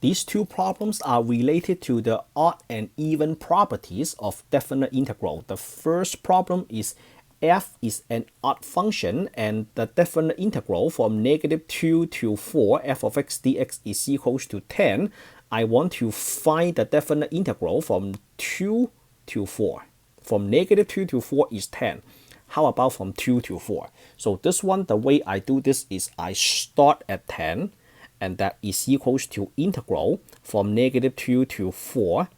These two problems are related to the odd and even properties of definite integral. The first problem is f is an odd function and the definite integral from -2 to 4 f of x dx is equals to 10. I want to find the definite integral from 2 to 4. From -2 to 4 is 10. How about from 2 to 4? So this one, the way I do this is I start at 10, and that is equals to integral from -2 to 4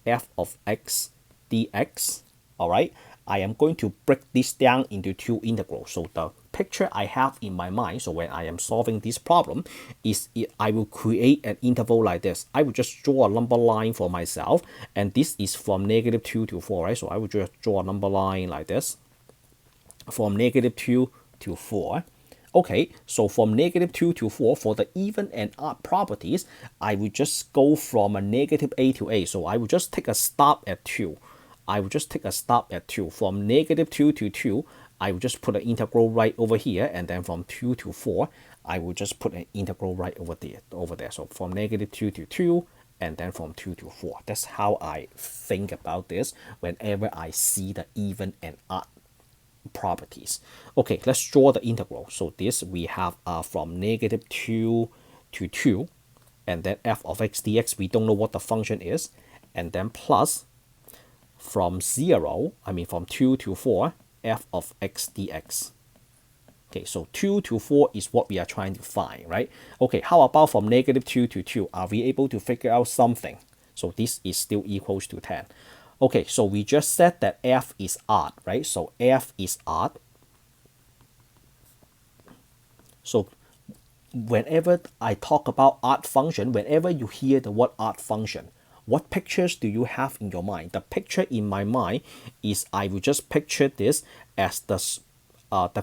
f of x dx. All right, I am going to break this down into two integrals. So the picture I have in my mind, so when I am solving this problem, is I will create an interval like this. I will just draw a number line for myself, and this is from -2 to 4, right? So I will just draw a number line like this from -2 to 4. Okay, so from -2 to 4, for the even and odd properties, I will just go from a -a to a. So I will just take a stop at 2. I will just take a stop at 2. From -2 to 2, I will just put an integral right over here, and then from 2 to 4, I will just put an integral right over there. So from -2 to 2, and then from 2 to 4. That's how I think about this whenever I see the even and odd properties. Okay, let's draw the integral. So this we have from -2 to 2, and then f of x dx, we don't know what the function is, and then plus from 2 to 4, f of x dx. Okay, so 2 to 4 is what we are trying to find, right? Okay, how about from -2 to 2? Are we able to figure out something? So this is still equals to 10. Okay, so we just said that f is odd, right? So f is odd. So whenever I talk about odd function, whenever you hear the word odd function, what pictures do you have in your mind? The picture in my mind is I will just picture this as the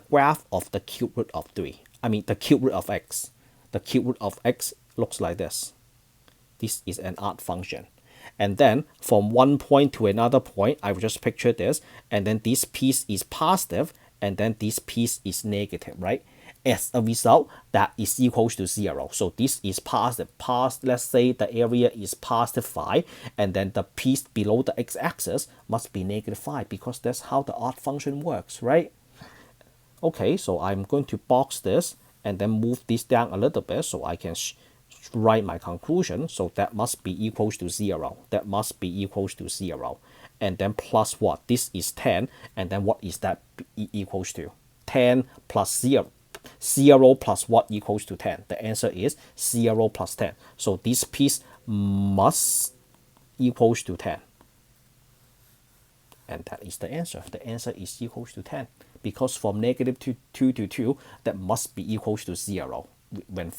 graph of the cube root of 3. I mean the cube root of x. The cube root of x looks like this. This is an odd function. And then from one point to another point, I will just picture this, and then this piece is positive, and then this piece is negative, right? As a result, that is equals to 0. So this is positive. Let's say the area is positive 5, and then the piece below the x-axis must be -5, because that's how the odd function works, right? Okay, so I'm going to box this and then move this down a little bit so I can write my conclusion. So that must be equals to 0. That must be equals to 0. And then plus what? This is 10. And then what is that equals to? 10 plus 0. 0 plus what equals to 10? The answer is 0 plus 10. So this piece must equals to 10. And that is the answer. The answer is equals to 10. Because from -2 to 2, that must be equals to 0 when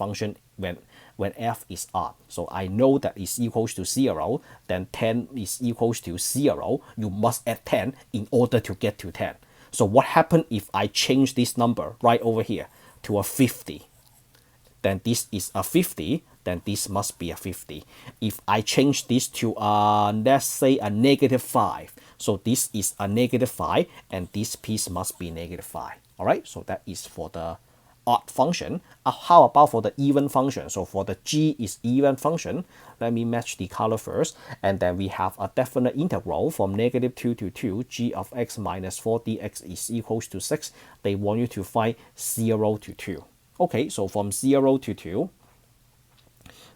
f is odd. So I know that is equals to 0, then 10 is equals to 0. You must add 10 in order to get to 10. So what happens if I change this number right over here to a 50? Then this is a 50, then this must be a 50. If I change this to let's say a -5, so this is a -5, and this piece must be -5. All right, so that is for the odd function. How about for the even function? So for the g is even function, let me match the color first, and then we have a definite integral from -2 to 2, g of x minus 4 dx is equals to 6. They want you to find 0 to 2. Okay, so from 0 to 2.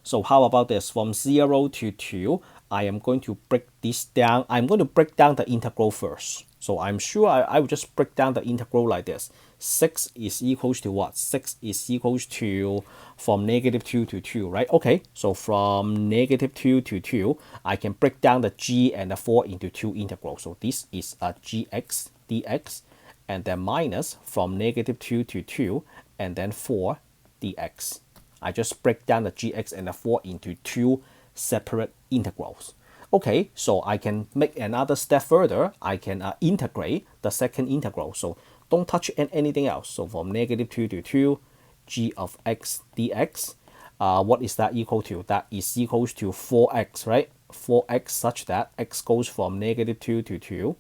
So how about this? From 0 to 2, I am going to break this down. I'm going to break down the integral first. So I'm sure I will just break down the integral like this. 6 is equals to what? 6 is equals to from -2 to 2, right? Okay, so from -2 to 2, I can break down the g and the 4 into two integrals. So this is a gx dx, and then minus from -2 to 2, and then 4 dx. I just break down the gx and the 4 into two separate integrals. Okay, so I can make another step further. I can integrate the second integral. So don't touch anything else. So from -2 to 2, g of x dx. What is that equal to? That is equals to 4x, right? 4x such that x goes from -2 to 2.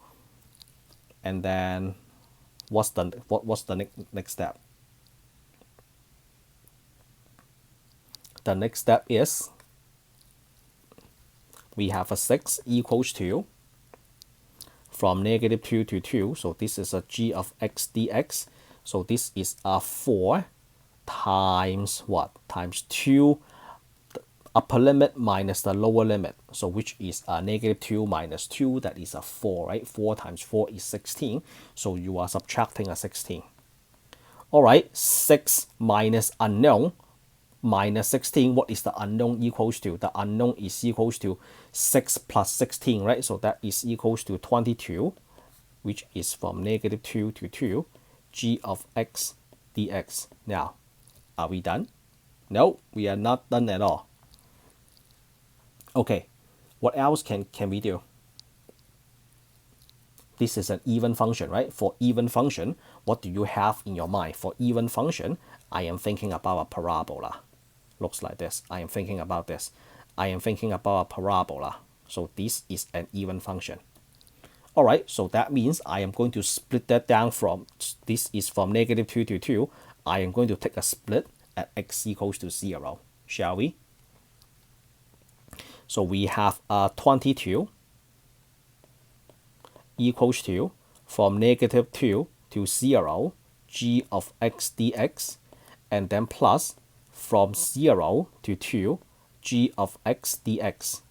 And then what's the next step? The next step is we have a 6 equals to, from negative 2 to 2, so this is a g of x dx. So this is a 4 times what? Times 2 upper limit minus the lower limit. So which is a negative 2 minus 2, that is a 4, right? 4 times 4 is 16. So you are subtracting a 16. All right, 6 minus unknown minus 16. What is the unknown equals to? The unknown is equals to 6 plus 16, right? So that is equals to 22, which is from negative 2 to 2, g of x dx. Now, are we done? No, we are not done at all. Okay, what else can we do? This is an even function, right? For even function, what do you have in your mind? For even function, I am thinking about a parabola. Looks like this. I am thinking about this. I am thinking about a parabola. So this is an even function. All right, so that means I am going to split that down from, this is from negative 2 to 2. I am going to take a split at x equals to 0, shall we? So we have 22 equals to, from negative 2 to 0, g of x dx, and then plus from 0 to 2, g of x dx.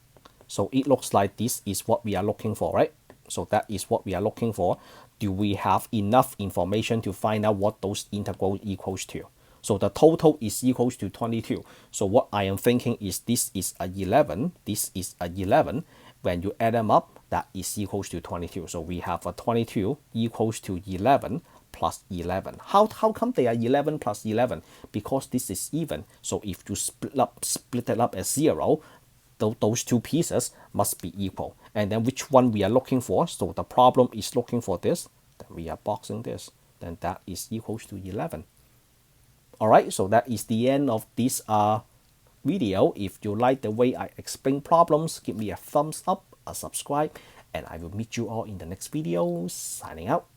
So it looks like this is what we are looking for, right? So that is what we are looking for. Do we have enough information to find out what those integrals equals to? So the total is equals to 22. So what I am thinking is this is a 11, this is a 11. When you add them up, that is equals to 22. So we have a 22 equals to 11 plus 11. How come they are 11 plus 11? Because this is even. So if you split it up as 0, those two pieces must be equal. And then which one we are looking for? So the problem is looking for this. Then we are boxing this. Then that is equals to 11. All right, so that is the end of this video. If you like the way I explain problems, give me a thumbs up, a subscribe, and I will meet you all in the next video. Signing out.